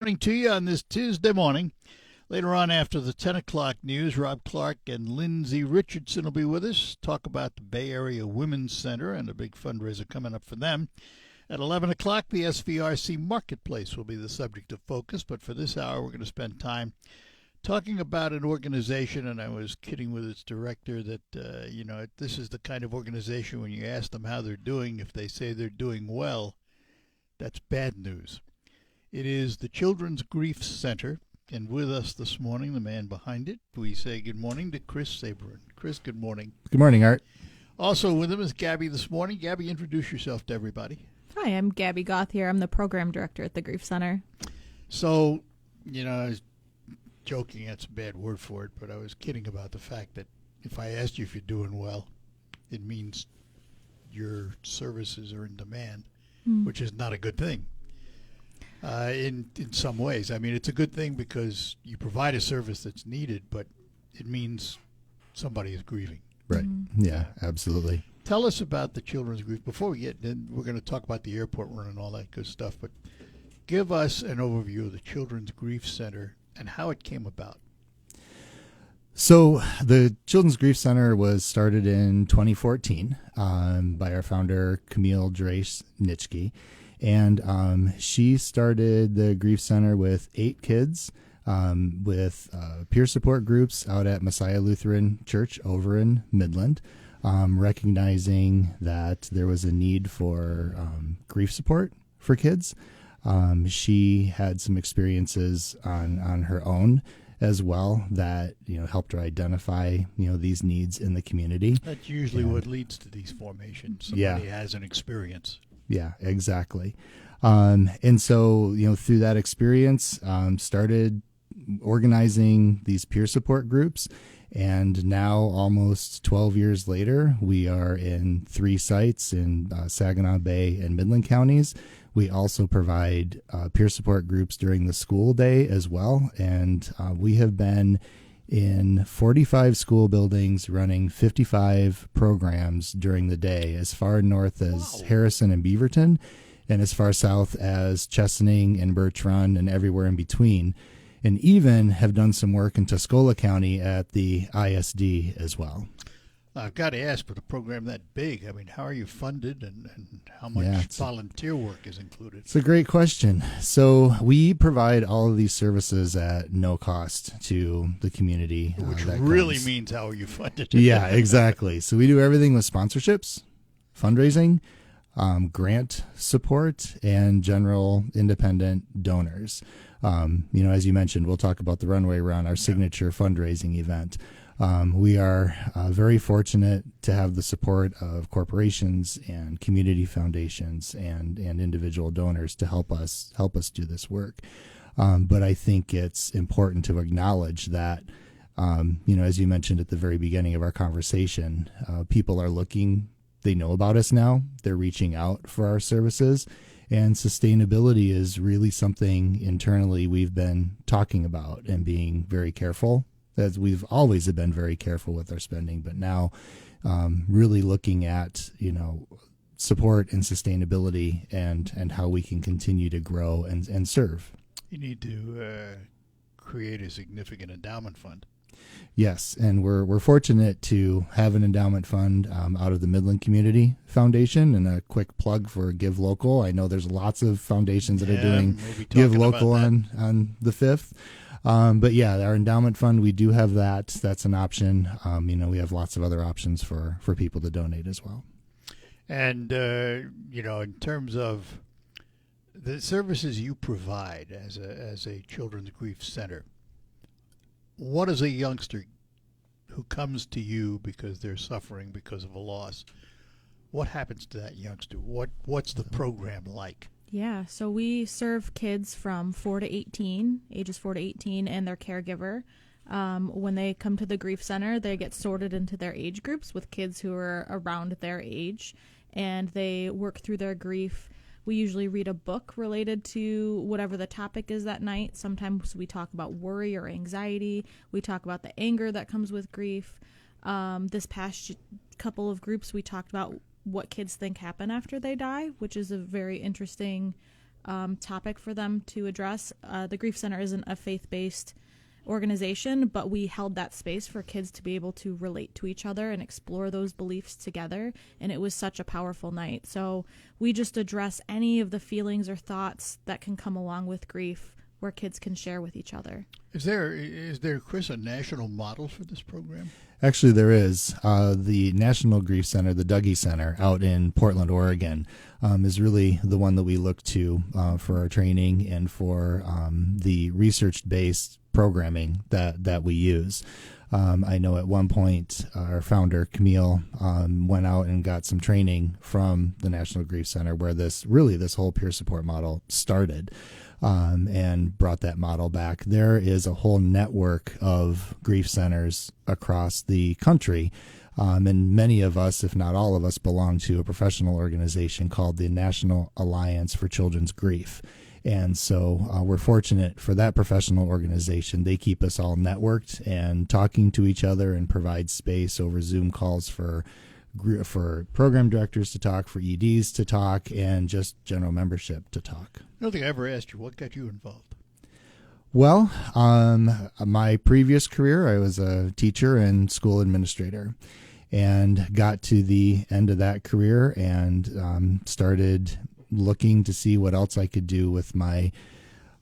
Morning to you on this Tuesday morning. Later on after the 10 o'clock news, Rob Clark and Lindsay Richardson will be with us. Talk about the Bay Area Women's Center and a big fundraiser coming up for them. At 11 o'clock, the SVRC Marketplace will be the subject of focus. But for this hour, we're going to spend time talking about an organization, and I was kidding with its director that, this is the kind of organization when you ask them how they're doing, if they say they're doing well, that's bad news. It is the Children's Grief Center, and with us this morning, the man behind it, we say good morning to Chris Sabourin. Chris, good morning. Good morning, Art. Also with him is Gabby this morning. Gabby, introduce yourself to everybody. Hi, I'm Gabby Goth here. I'm the program director at the Grief Center. So, I was joking, that's a bad word for it, but I was kidding about the fact that if I asked you if you're doing well, it means your services are in demand, which is not a good thing. In some ways. I mean, it's a good thing because you provide a service that's needed, but it means somebody is grieving. Right. Yeah, absolutely. Tell us about the Children's Grief. Before we get in, we're going to talk about the airport run and all that good stuff, but give us an overview of the Children's Grief Center and how it came about. So the Children's Grief Center was started in 2014 by our founder, Camille Drace Nitschke. And she started the Grief Center with 8 kids with peer support groups out at Messiah Lutheran Church over in Midland, recognizing that there was a need for grief support for kids. She had some experiences on her own as well that helped her identify these needs in the community. That's usually what leads to these formations. Somebody has an experience. Yeah, exactly. And so, through that experience, started organizing these peer support groups. And now, almost 12 years later, we are in 3 sites in Saginaw Bay and Midland counties. We also provide peer support groups during the school day as well. And we have been in 45 school buildings running 55 programs during the day, as far north as Harrison and Beaverton, and as far south as Chesaning and Birch Run and everywhere in between, and even have done some work in Tuscola County at the ISD as well. I've got to ask, with a program that big, I mean, how are you funded and how much volunteer work is included? It's a great question. So we provide all of these services at no cost to the community. Which really means how are you funded? Yeah, exactly. So we do everything with sponsorships, fundraising, grant support, and general independent donors. As you mentioned, we'll talk about the Runway Run, our signature fundraising event. We are very fortunate to have the support of corporations and community foundations and individual donors to help us do this work. But I think it's important to acknowledge that, as you mentioned at the very beginning of our conversation, people are looking. They know about us now. They're reaching out for our services. And sustainability is really something internally we've been talking about and being very careful. As we've always been very careful with our spending, but now really looking at support and sustainability and how we can continue to grow and serve. You need to create a significant endowment fund. Yes, and we're fortunate to have an endowment fund out of the Midland Community Foundation. And a quick plug for Give Local. I know there's lots of foundations that are doing Give Local on the 5th. But yeah, our endowment fund, we do have that. That's an option. We have lots of other options for people to donate as well. And, in terms of the services you provide as a Children's Grief Center, what is a youngster who comes to you because they're suffering because of a loss? What happens to that youngster? What's the program like? Yeah, so we serve kids from ages 4 to 18, and their caregiver. When they come to the Grief Center, they get sorted into their age groups with kids who are around their age, and they work through their grief. We usually read a book related to whatever the topic is that night. Sometimes we talk about worry or anxiety. We talk about the anger that comes with grief. This past couple of groups, we talked about what kids think happen after they die, which is a very interesting topic for them to address. The Grief Center isn't a faith-based organization, but we held that space for kids to be able to relate to each other and explore those beliefs together, and it was such a powerful night. So we just address any of the feelings or thoughts that can come along with grief, where kids can share with each other. Is there, Chris, a national model for this program? Actually, there is. The National Grief Center, the Dougie Center out in Portland, Oregon, is really the one that we look to for our training and for the research-based programming that we use. I know at one point our founder, Camille, went out and got some training from the National Grief Center where this whole peer support model started. And brought that model back. There is a whole network of grief centers across the country. And many of us, if not all of us, belong to a professional organization called the National Alliance for Children's Grief. And so we're fortunate for that professional organization. They keep us all networked and talking to each other and provide space over Zoom calls for program directors to talk, for EDs to talk, and just general membership to talk. I don't think I ever asked you, what got you involved? Well, my previous career, I was a teacher and school administrator, and got to the end of that career and started looking to see what else I could do with my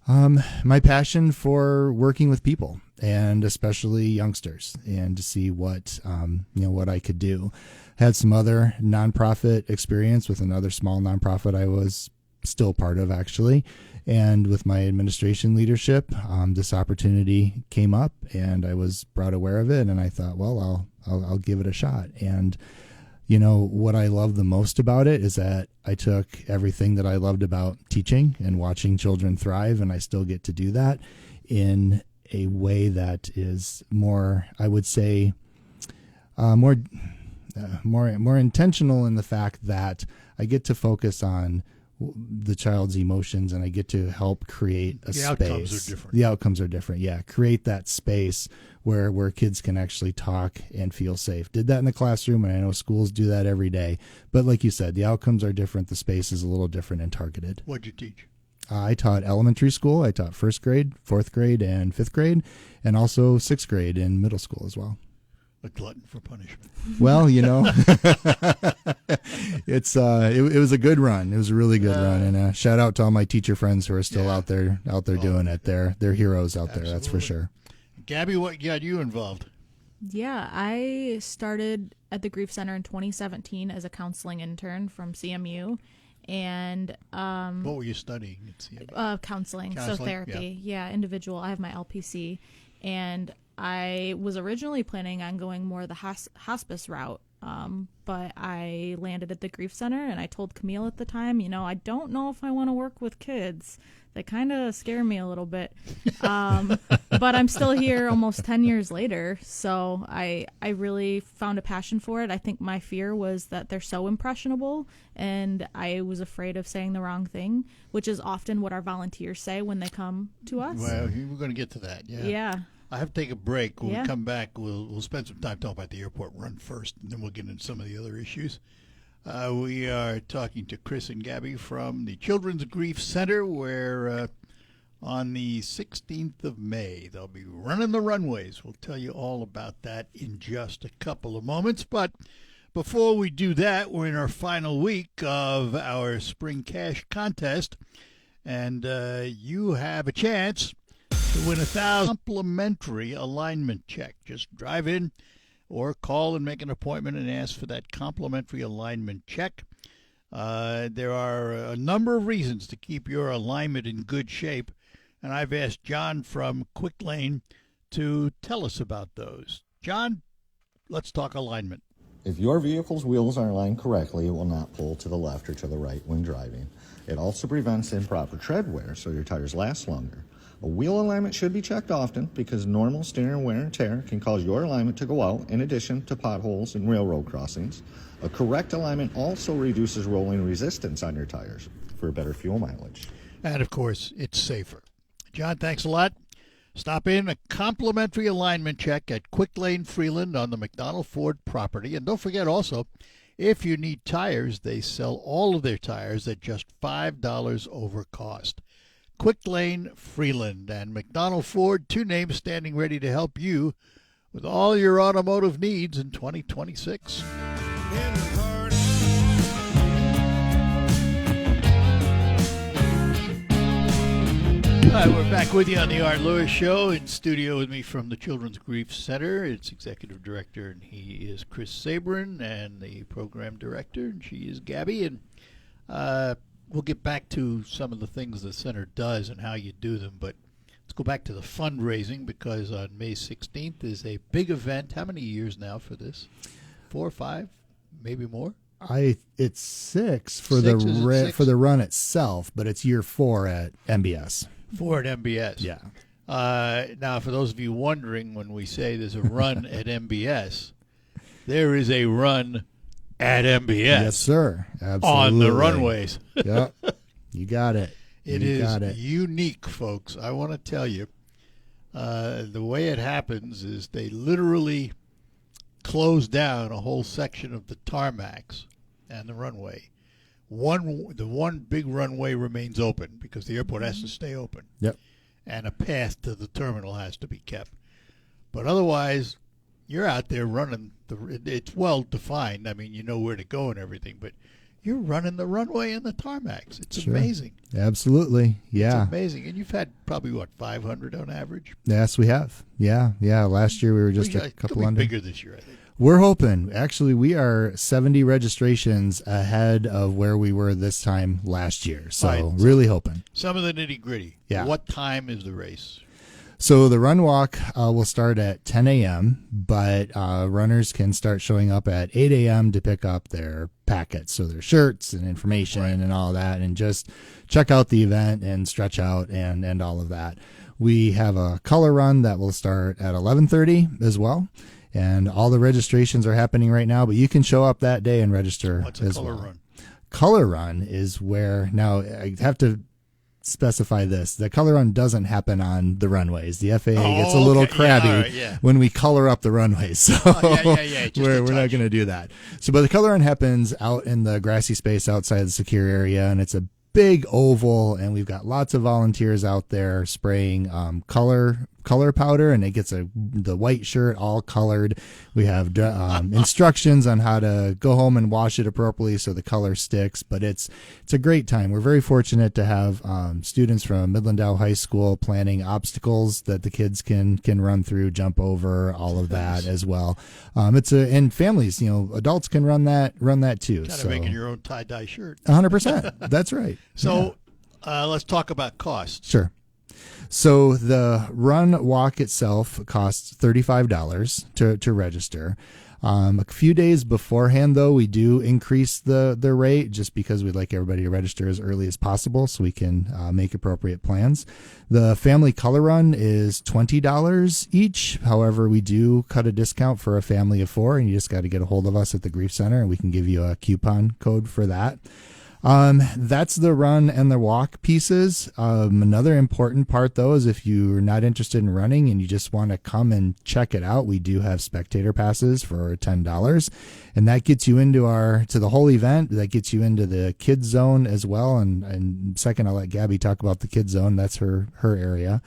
passion for working with people, and especially youngsters, and to see what I could do. Had some other nonprofit experience with another small nonprofit I was still part of, actually. And with my administration leadership, this opportunity came up, and I was brought aware of it, and I thought, well, I'll give it a shot. And what I love the most about it is that I took everything that I loved about teaching and watching children thrive, and I still get to do that in a way that is more, I would say, more intentional in the fact that I get to focus on the child's emotions, and I get to help create a space. The outcomes are different. The outcomes are different, yeah. Create that space where kids can actually talk and feel safe. Did that in the classroom, and I know schools do that every day. But like you said, the outcomes are different. The space is a little different and targeted. What'd you teach? I taught elementary school. I taught first grade, fourth grade, and fifth grade, and also sixth grade in middle school as well. A glutton for punishment. Well, it's it was a good run. It was a really good run, and shout out to all my teacher friends who are still out there doing it. They're heroes out there, that's for sure. Gabby, what got you involved? Yeah, I started at the Grief Center in 2017 as a counseling intern from CMU, and what were you studying at CMU? Counseling, so therapy. Yeah, individual. I have my LPC, and I was originally planning on going more the hospice route, but I landed at the Grief Center, and I told Camille at the time, I don't know if I want to work with kids. They kind of scare me a little bit. But I'm still here almost 10 years later, so I really found a passion for it. I think my fear was that they're so impressionable, and I was afraid of saying the wrong thing, which is often what our volunteers say when they come to us. Well, we're going to get to that, yeah. Yeah. I have to take a break. When we come back, we'll spend some time talking about the airport run first, and then we'll get into some of the other issues. We are talking to Chris and Gabby from the Children's Grief Center, where on the 16th of May, they'll be running the runways. We'll tell you all about that in just a couple of moments. But before we do that, we're in our final week of our Spring Cash Contest, and you have a chance to win $1,000 complimentary alignment check. Just drive in or call and make an appointment and ask for that complimentary alignment check. There are a number of reasons to keep your alignment in good shape, and I've asked John from Quick Lane to tell us about those. John, let's talk alignment. If your vehicle's wheels are aligned correctly, it will not pull to the left or to the right when driving. It also prevents improper tread wear, so your tires last longer. A wheel alignment should be checked often because normal steering wear and tear can cause your alignment to go out in addition to potholes and railroad crossings. A correct alignment also reduces rolling resistance on your tires for better fuel mileage. And, of course, it's safer. John, thanks a lot. Stop in a complimentary alignment check at Quick Lane Freeland on the McDonald Ford property. And don't forget also, If you need tires, they sell all of their tires at just $5 over cost. Quick Lane, Freeland, and McDonald Ford, 2 names standing ready to help you with all your automotive needs in 2026. Hi, we're back with you on the Art Lewis Show. In studio with me from the Children's Grief Center, its executive director, and he is Chris Sabrin, and the program director, and she is Gabby. And we'll get back to some of the things the center does and how you do them, but let's go back to the fundraising, because on May 16th is a big event. How many years now for this? 4 or 5, maybe more? It's 6 for 6, is it 6? for the run itself, but it's year 4 at MBS. 4 at MBS. Yeah. Now, for those of you wondering, when we say there's a run at MBS, there is a run at MBS. Yes, sir. Absolutely. On the runways. Yep. You got it. It You is got it. unique, folks. I want to tell you, the way it happens is they literally close down a whole section of the tarmacs and the runway. The one big runway remains open because the airport has to stay open. Yep. And a path to the terminal has to be kept. But otherwise, you're out there running. It's well defined. I mean, you know where to go and everything, but you're running the runway and the tarmacs. It's Sure. amazing. Absolutely. Yeah. It's amazing. And you've had probably, 500 on average? Yes, we have. Yeah. Last year we were just a couple It'll be under. bigger this year, I think. We're hoping. Actually, we are 70 registrations ahead of where we were this time last year. So Right. really hoping. Some of the nitty-gritty. Yeah. What time is the race? So the run walk will start at 10 a.m., but runners can start showing up at 8 a.m. to pick up their packets, so their shirts and information and all that, and just check out the event and stretch out and all of that. We have a color run that will start at 11:30 as well, and all the registrations are happening right now, but you can show up that day and register What's a as color well. run? Color run is where, now I have to specify this, the color run doesn't happen on the runways. The FAA gets a little okay. crabby Yeah, all right, yeah. when we color up the runways, so yeah. Just a we're not touch. going to do that. So, but the color run happens out in the grassy space outside the secure area, and it's a big oval, and we've got lots of volunteers out there spraying color powder, and it gets the white shirt all colored. We have instructions on how to go home and wash it appropriately so the color sticks, but it's a great time. We're very fortunate to have students from Midland Dow High School planning obstacles that the kids can run through, jump over, all of that as well. And families, adults can run that too. Kind of So making your own tie-dye shirt. 100%. That's right. So let's talk about costs. Sure. So the run walk itself costs $35 to register. A few days beforehand, though, we do increase the rate just because we'd like everybody to register as early as possible so we can make appropriate plans. The family color run is $20 each. However, we do cut a discount for a family of 4, and you just got to get a hold of us at the Grief Center, and we can give you a coupon code for that. That's the run and the walk pieces. Another important part, though, is if you're not interested in running and you just want to come and check it out, we do have spectator passes for $10, and that gets you into to the whole event. That gets you into the kids zone as well. And second, I'll let Gabby talk about the kids zone. That's her area.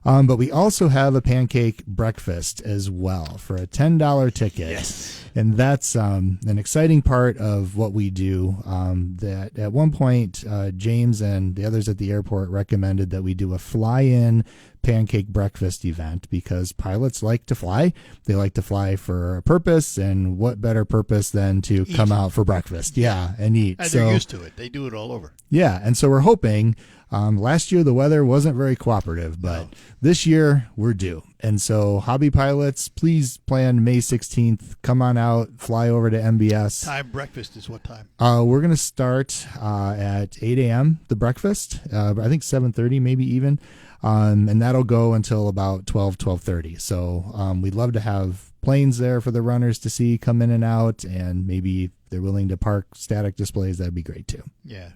But we also have a pancake breakfast as well for a $10 ticket. Yes. And that's an exciting part of what we do. That at one point, James and the others at the airport recommended that we do a fly-in pancake breakfast event because pilots like to fly. They like to fly for a purpose, and what better purpose than to come out for breakfast? Yeah, and eat. And they're used to it. They do it all over. Yeah, and so we're hoping. Last year the weather wasn't very cooperative, but this year we're due. And so hobby pilots, please plan May 16th. Come on out, fly over to MBS. Time breakfast is what time? We're going to start at 8 a.m., the breakfast. I think 7:30 maybe even. And that'll go until about 12:30. So we'd love to have planes there for the runners to see come in and out, and maybe if they're willing to park static displays, that'd be great too. Yeah.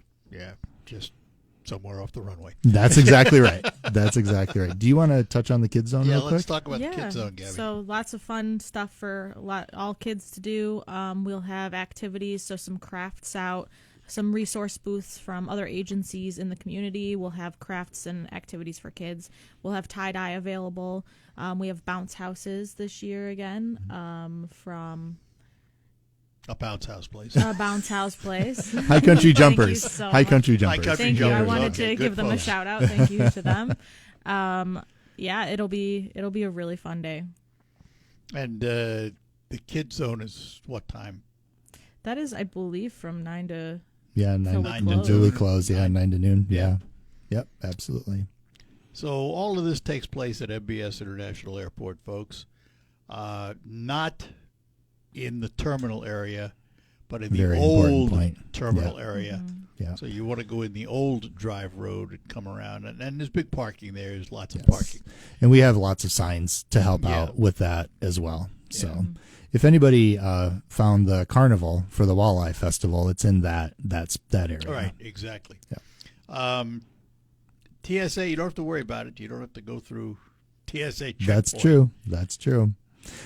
Just somewhere off the runway. That's exactly right. That's exactly right. Do you want to touch on the kids zone Yeah, real quick? let's talk about the Kids Zone, Gabby. So lots of fun stuff for all kids to do. We'll have activities, so some crafts out, some resource booths from other agencies in the community. We'll have crafts and activities for kids. We'll have tie-dye available. We have bounce houses this year again from A bounce house place. a bounce house place. High Country Thank Jumpers. you so High much. Country High Jumpers. Country Thank you. I Jumpers. wanted Okay, to good give them a folks. shout out. Thank you to them. Yeah, it'll be a really fun day. And the Kids Zone is what time? That is, I believe, from 9 to Yeah, Till we 9 close. till we close. Yeah, 9 to noon. Yeah. Yeah. Yep, absolutely. So all of this takes place at MBS International Airport, folks. Not in the terminal area, but in the Very important old point. terminal area. Yeah. So you want to go in the old drive road and come around. And there's big parking there. There's lots of Yes. parking. And we have lots of signs to help Yeah. out with that as well. So Yeah. if anybody found the carnival for the Walleye Festival, it's in that area. All right, exactly. Yeah. TSA, you don't have to worry about it. You don't have to go through TSA checkpoint. That's true. That's true.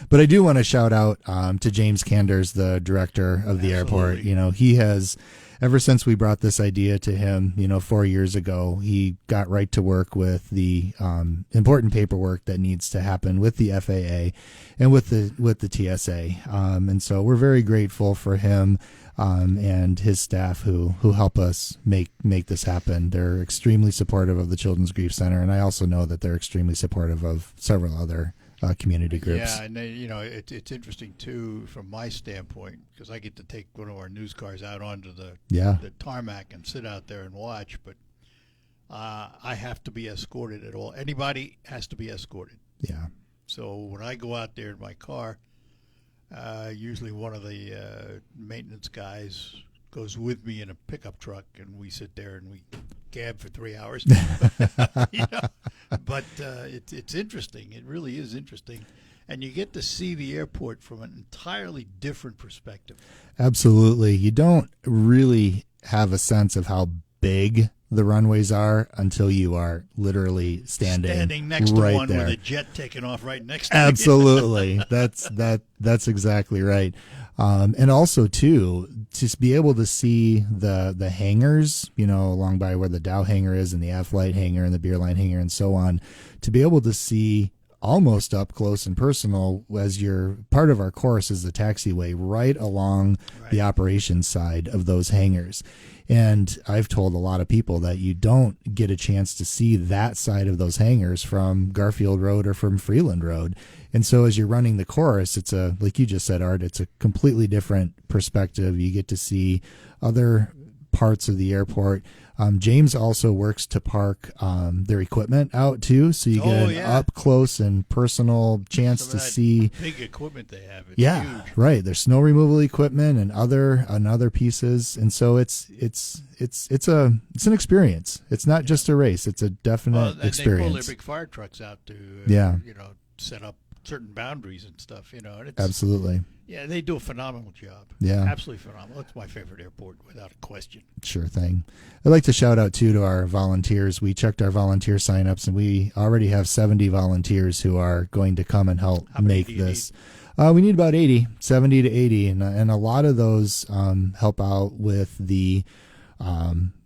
But I do want to shout out to James Canders, the director of the airport. Absolutely. You know, he has, ever since we brought this idea to him, 4 years ago, he got right to work with the important paperwork that needs to happen with the FAA and with the TSA. And so we're very grateful for him and his staff who help us make this happen. They're extremely supportive of the Children's Grief Center, and I also know that they're extremely supportive of several other community groups. Yeah, and it's interesting too from my standpoint because I get to take one of our news cars out onto the tarmac and sit out there and watch. But I have to be escorted at all. Anybody has to be escorted. Yeah. So when I go out there in my car, usually one of the maintenance guys goes with me in a pickup truck, and we sit there and we gab for 3 hours. But it's interesting. It really is interesting. And you get to see the airport from an entirely different perspective. Absolutely. You don't really have a sense of how big the runways are until you are literally standing next right to one there. with a jet taking off right next to you. Absolutely. That's exactly right. And also too, just be able to see the hangars, along by where the Dow hangar is and the Aflight hangar and the Beerline hangar and so on, to be able to see almost up close and personal as you're part of our course is the taxiway right along the operations side of those hangars. And I've told a lot of people that you don't get a chance to see that side of those hangars from Garfield Road or from Freeland Road. And so as you're running the course, it's like you just said, Art, it's a completely different perspective. You get to see other parts of the airport. James also works to park their equipment out too, so you get an up close and personal chance Some to of that see big equipment they have. It's yeah, huge. right. There's snow removal equipment and other pieces, and so it's an experience. It's not just a race; it's a definite And experience. they pull their big fire trucks out to set up certain boundaries and stuff. And it's Absolutely. Yeah, they do a phenomenal job. Yeah. Absolutely phenomenal. It's my favorite airport without a question. Sure thing. I'd like to shout out too to our volunteers. We checked our volunteer signups, and we already have 70 volunteers who are going to come and help How many make do you this. We need about 70 to 80, and a lot of those help out with the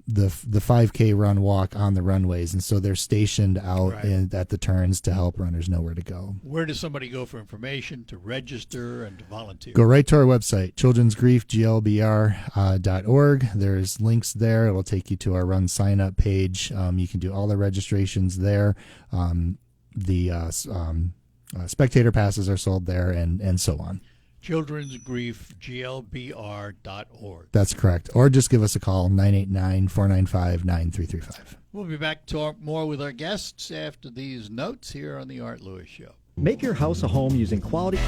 5K run walk on the runways, and so they're stationed out at the turns to help runners know where to go. Where does somebody go for information, to register, and to volunteer? Go right to our website, childrensgriefglbr.org. There's links there. It'll take you to our run sign up page. You can do all the registrations there. Spectator passes are sold there, and so on. childrensgriefglbr.org. That's correct. Or just give us a call, 989-495-9335. We'll be back to talk more with our guests after these notes here on the Art Lewis Show. Make your house a home using quality.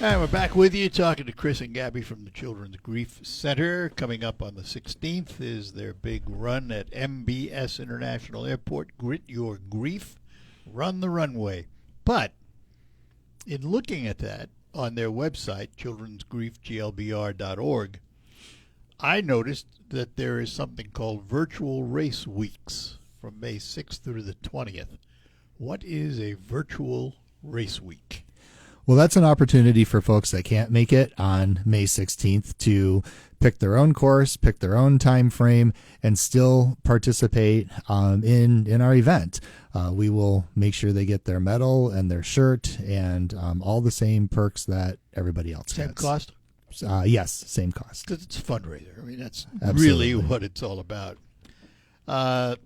And we're back with you talking to Chris and Gabby from the Children's Grief Center. Coming up on the 16th is their big run at MBS International Airport. Grit Your Grief, Run the Runway. But in looking at that on their website, childrensgriefglbr.org, I noticed that there is something called Virtual Race Weeks from May 6th through the 20th. What is a virtual race week? Well, that's an opportunity for folks that can't make it on May 16th to pick their own course, pick their own time frame, and still participate in our event. We will make sure they get their medal and their shirt and all the same perks that everybody else Same gets. cost? Yes, same cost. 'Cause it's a fundraiser. I mean, that's Absolutely. really what it's all about. I'd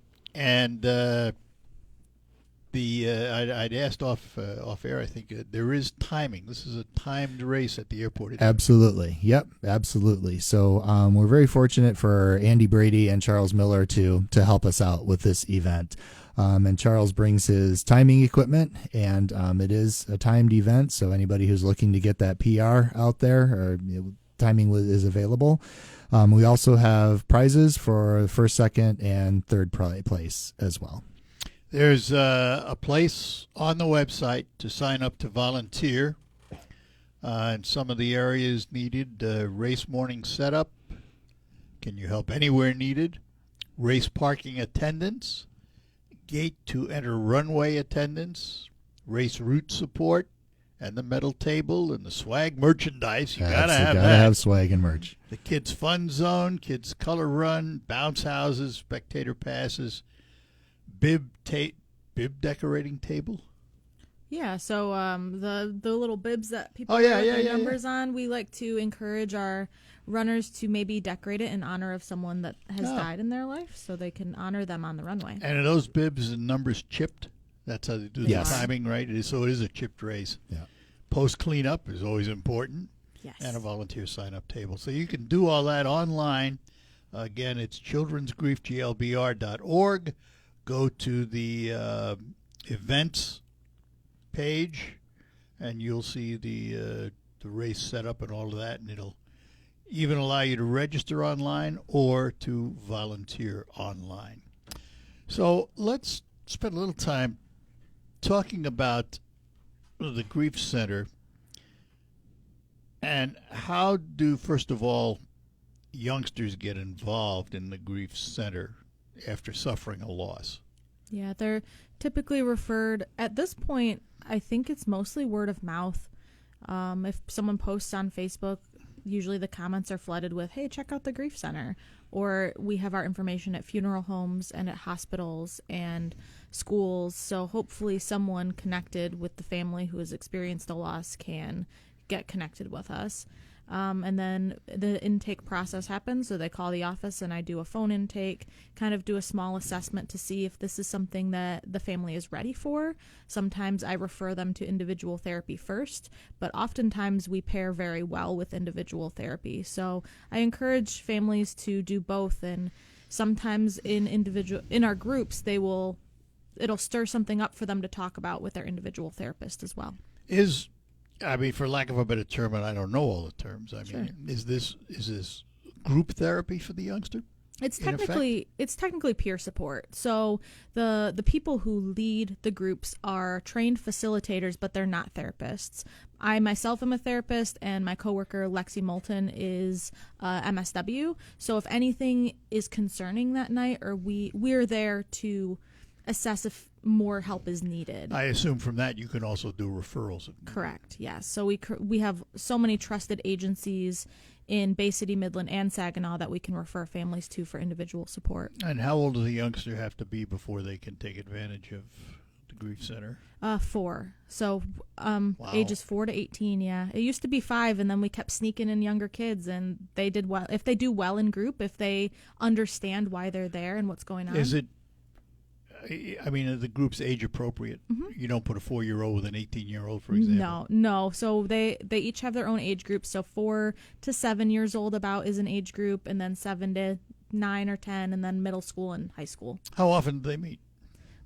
asked off air. I think there is timing. This is a timed race at the airport. Absolutely. Yep, absolutely. So we're very fortunate for Andy Brady and Charles Miller to help us out with this event. And Charles brings his timing equipment, and it is a timed event. So anybody who's looking to get that PR out there, or timing is available. We also have prizes for first, second, and third place as well. There's a place on the website to sign up to volunteer. In some of the areas needed, race morning setup. Can you help anywhere needed? Race parking attendance. Gate to enter runway attendance. Race route support. And the medal table and the swag merchandise. You gotta have that. Gotta have swag and merch. The kids' fun zone, kids' color run, bounce houses, spectator passes. Bib decorating table. Yeah, so the little bibs that people yeah, write their yeah, numbers on, we like to encourage our runners to maybe decorate it in honor of someone that has died in their life, so they can honor them on the runway. And are those bibs and numbers chipped? That's how they do Yes. the timing, right? So it is a chipped race. Yeah. Post cleanup is always important, Yes. and a volunteer sign-up table. So you can do all that online. Again, it's childrensgriefglbr.org. Go to the events page, and you'll see the race setup and all of that, and it'll even allow you to register online or to volunteer online. So let's spend a little time talking about the Grief Center and how do, first of all, youngsters get involved in the Grief Center after suffering a loss. Yeah, they're typically referred, at this point, I think it's mostly word of mouth. If someone posts on Facebook, usually the comments are flooded with, hey, check out the Grief Center. Or we have our information at funeral homes and at hospitals and schools. So hopefully someone connected with the family who has experienced a loss can get connected with us. And then the intake process happens. So they call the office and I do a phone intake, kind of do a small assessment to see if this is something that the family is ready for. Sometimes I refer them to individual therapy first, but oftentimes we pair very well with individual therapy. So I encourage families to do both. And sometimes in our groups, it'll stir something up for them to talk about with their individual therapist as well. For lack of a better term, and I don't know all the terms, is this group therapy for the youngster? It's technically peer support. So the people who lead the groups are trained facilitators, but they're not therapists. I myself am a therapist, and my coworker Lexi Moulton is MSW. So if anything is concerning that night, or we're there to assess if more help is needed. I assume from that you can also do referrals. Correct, yes. So we have so many trusted agencies in Bay City, Midland, and Saginaw that we can refer families to for individual support. And how old does a youngster have to be before they can take advantage of the Grief Center? 4. So Wow. ages 4 to 18, yeah. It used to be 5, and then we kept sneaking in younger kids, and they did well. If they do well in group, if they understand why they're there and what's going on. Is the group's age appropriate? Mm-hmm. You don't put a 4-year-old with an 18-year-old, for example. No. So they each have their own age group. So 4 to 7 years old about is an age group, and then 7 to 9 or 10, and then middle school and high school. How often do they meet?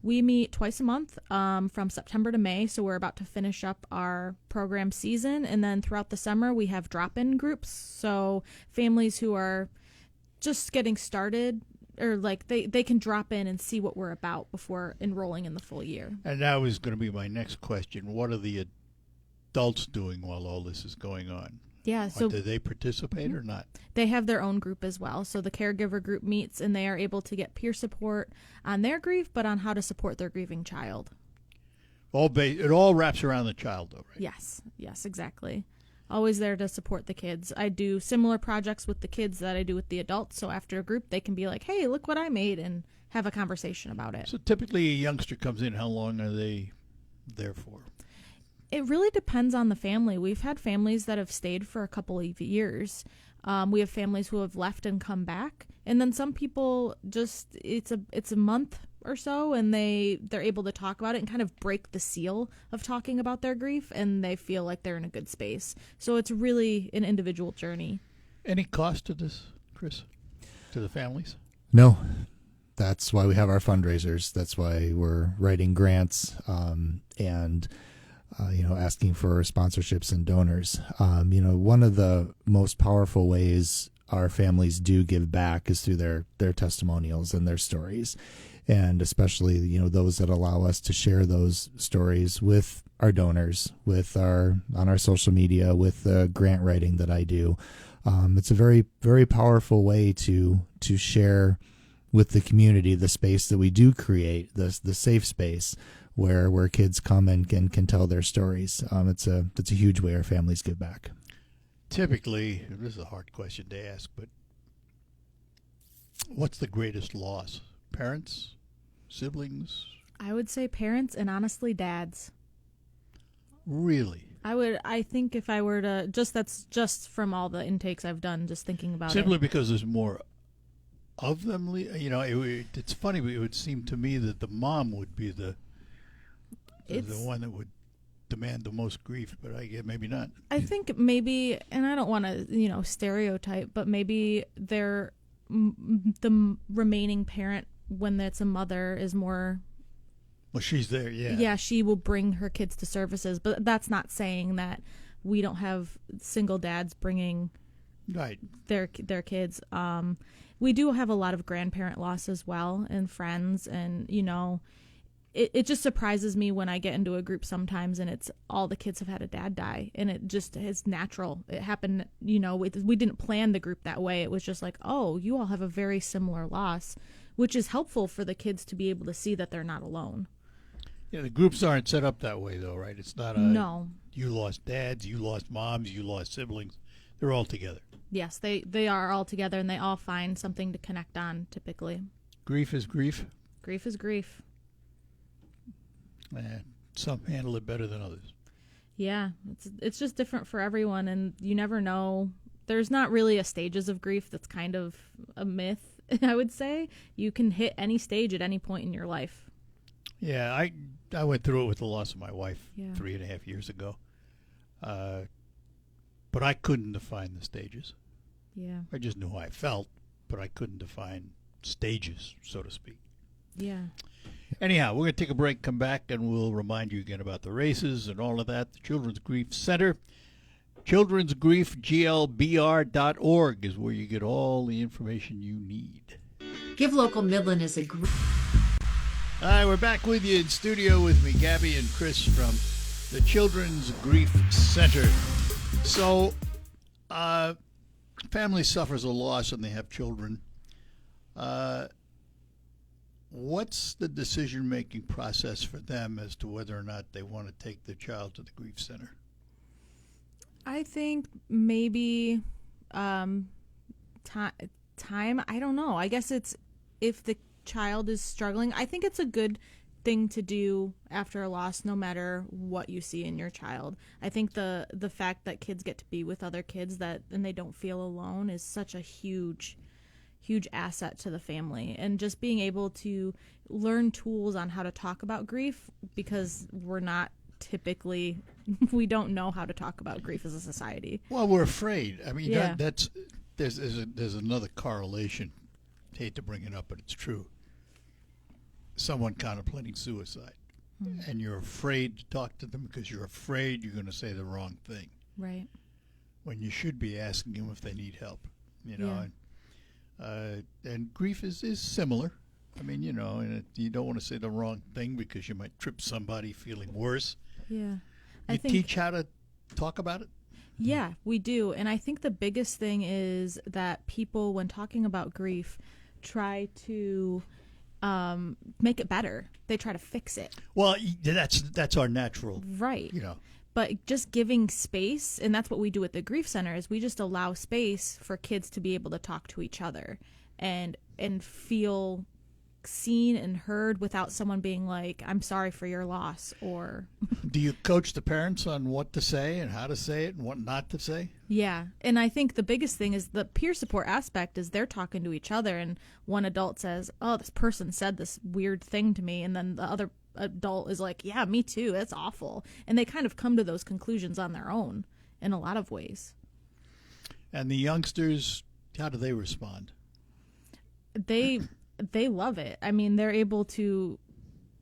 We meet twice a month from September to May, so we're about to finish up our program season, and then throughout the summer we have drop-in groups. So families who are just getting started, or like they can drop in and see what we're about before enrolling in the full year. And that was going to be my next question. What are the adults doing while all this is going on? Yeah, Or so do they participate or not? they have their own group as well. So the caregiver group meets and they are able to get peer support on their grief, but on how to support their grieving child. It all wraps around the child, though, right? Yes, exactly. Always there to support the kids. I do similar projects with the kids that I do with the adults. So after a group, they can be like, hey, look what I made, and have a conversation about it. So typically a youngster comes in. How long are they there for? It really depends on the family. We've had families that have stayed for a couple of years. We have families who have left and come back. And then some people just, it's a month or so, and they're able to talk about it and kind of break the seal of talking about their grief, and they feel like they're in a good space. So it's really an individual journey. Any cost to this, Chris, to the families? No. That's why we have our fundraisers. That's why we're writing grants and asking for sponsorships and donors. One of the most powerful ways our families do give back is through their testimonials and their stories. And especially, those that allow us to share those stories with our donors, on our social media, with the grant writing that I do. It's a very, very powerful way to share with the community the space that we do create, the safe space where kids come and can tell their stories. It's a huge way our families give back. Typically, this is a hard question to ask, but what's the greatest loss? Parents? Siblings? I would say parents and honestly dads. Really? I think if I were to, that's just from all the intakes I've done, just thinking about Simply it. because there's more of them. It's funny, but it would seem to me that the mom would be the one that would demand the most grief, but I guess maybe not. I think maybe, and I don't want to, stereotype, but maybe the remaining parent, when it's a mother, is more. Well, she's there, yeah. Yeah, she will bring her kids to services, but that's not saying that we don't have single dads bringing right their kids. We do have a lot of grandparent loss as well, and friends, and it just surprises me when I get into a group sometimes and it's all the kids have had a dad die, and it just is natural. It happened, we didn't plan the group that way. It was just like, oh, you all have a very similar loss, which is helpful for the kids to be able to see that they're not alone. Yeah, the groups aren't set up that way, though, right? It's not no. You lost dads, you lost moms, you lost siblings. They're all together. Yes, they are all together, and they all find something to connect on, typically. Grief is grief. Grief is grief. Some handle it better than others. Yeah, it's just different for everyone, and you never know. There's not really a stages of grief. That's kind of a myth, I would say. You can hit any stage at any point in your life. Yeah, I went through it with the loss of my wife 3.5 years ago. But I couldn't define the stages. Yeah. I just knew how I felt, but I couldn't define stages, so to speak. Yeah. Anyhow, we're going to take a break, come back, and we'll remind you again about the races and all of that. The Children's Grief Center. Children'sGriefGLBR.org is where you get all the information you need. Give Local Midland is a group. All right, we're back with you in studio with me, Gabby and Chris from the Children's Grief Center. So, family suffers a loss and they have children. What's the decision-making process for them as to whether or not they want to take their child to the grief center? I think maybe time. I don't know. I guess it's if the child is struggling. I think it's a good thing to do after a loss, no matter what you see in your child. I think the fact that kids get to be with other kids and they don't feel alone is such a huge asset to the family, and just being able to learn tools on how to talk about grief, because we're not typically, we don't know how to talk about grief as a society. Well, we're afraid. I mean, Yeah. there's another correlation. I hate to bring it up, but it's true. Someone contemplating suicide, and you're afraid to talk to them because you're afraid you're going to say the wrong thing. Right. When you should be asking them if they need help, and grief is similar. I mean, and you don't want to say the wrong thing because you might trip somebody feeling worse. Yeah. You teach how to talk about it? Yeah, we do. And I think the biggest thing is that people, when talking about grief, try to make it better. They try to fix it. Well, that's our natural, Right. you know. But just giving space, and that's what we do at the Grief Center, is we just allow space for kids to be able to talk to each other and feel seen and heard without someone being like, I'm sorry for your loss, or Do you coach the parents on what to say and how to say it and what not to say? yeah. And I think the biggest thing is the peer support aspect is they're talking to each other, and one adult says, oh, this person said this weird thing to me, and then the other adult is like, yeah, me too, that's awful. And they kind of come to those conclusions on their own in a lot of ways. And the youngsters, how do they respond? They love it. I mean, they're able to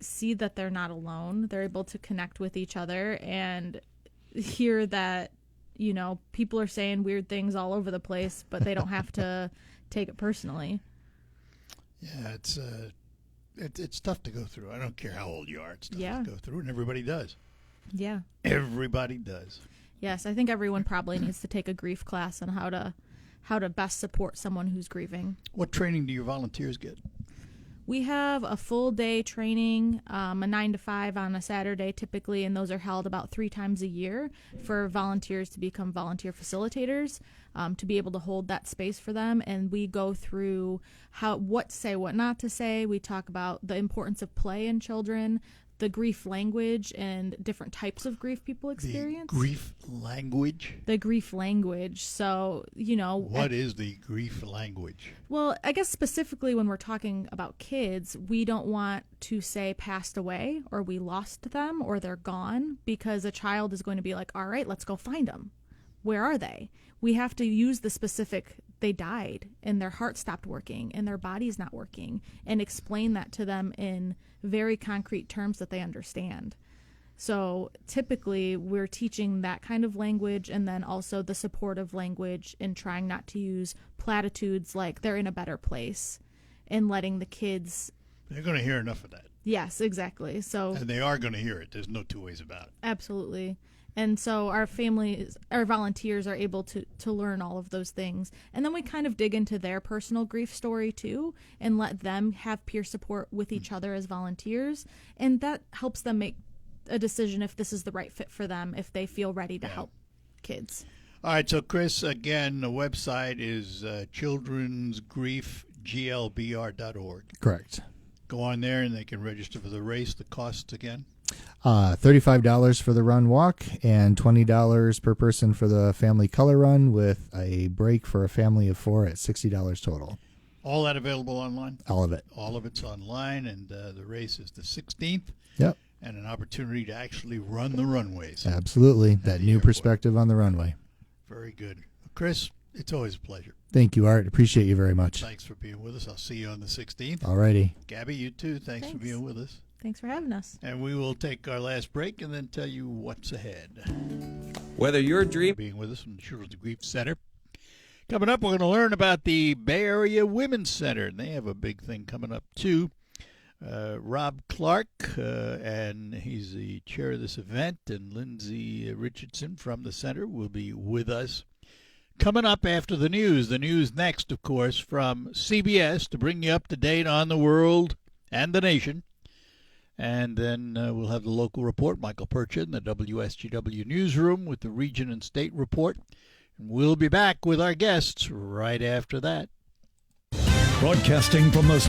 see that they're not alone. They're able to connect with each other and hear that, you know, people are saying weird things all over the place, but they don't have to take it personally. Yeah, it's tough to go through. I don't care how old you are. It's tough Yeah. to go through, and everybody does. Yeah. Everybody does. Yes, I think everyone probably needs to take a grief class on how to best support someone who's grieving. What training do your volunteers get? We have a full day training, a 9 to 5 on a Saturday typically, and those are held about 3 times a year for volunteers to become volunteer facilitators, to be able to hold that space for them. And we go through what to say, what not to say. We talk about the importance of play in children, the grief language, and different types of grief people experience. The grief language? The grief language. So, you know. What is the grief language? Well, I guess specifically when we're talking about kids, we don't want to say passed away or we lost them or they're gone, because a child is going to be like, all right, let's go find them. Where are they? We have to use the specific, they died and their heart stopped working and their body's not working, and explain that to them in very concrete terms that they understand. So typically we're teaching that kind of language, and then also the supportive language, and trying not to use platitudes like they're in a better place, and letting the kids. They're going to hear enough of that. Yes, exactly. So And they are going to hear it. There's no two ways about it. absolutely. And so our volunteers are able to learn all of those things. And then we kind of dig into their personal grief story too, and let them have peer support with each other as volunteers. And that helps them make a decision if this is the right fit for them, if they feel ready to help kids. All right, so Chris, again, the website is childrensgriefglbr.org. Correct. Go on there and they can register for the race. The costs again? $35 for the run walk and $20 per person for the family color run, with a break for a family of 4 at $60 total. All that available online? All of it. All of it's online, and the race is the 16th. Yep. And an opportunity to actually run the runways. Absolutely. That new perspective on the runway. Very good. Chris, it's always a pleasure. Thank you, Art. Appreciate you very much. Thanks for being with us. I'll see you on the 16th. Alrighty. Gabby, you too. Thanks for Thanks. being with us. Thanks for having us. And we will take our last break and then tell you what's ahead. Whether you're dreaming Being with us from the Children's Grief Center. Coming up, we're going to learn about the Bay Area Women's Center, and they have a big thing coming up too. Rob Clark, and he's the chair of this event, and Lindsay Richardson from the center will be with us. Coming up after the news next, of course, from CBS to bring you up to date on the world and the nation. And then we'll have the local report, Michael Percha in the WSGW newsroom with the region and state report. And we'll be back with our guests right after that. Broadcasting from the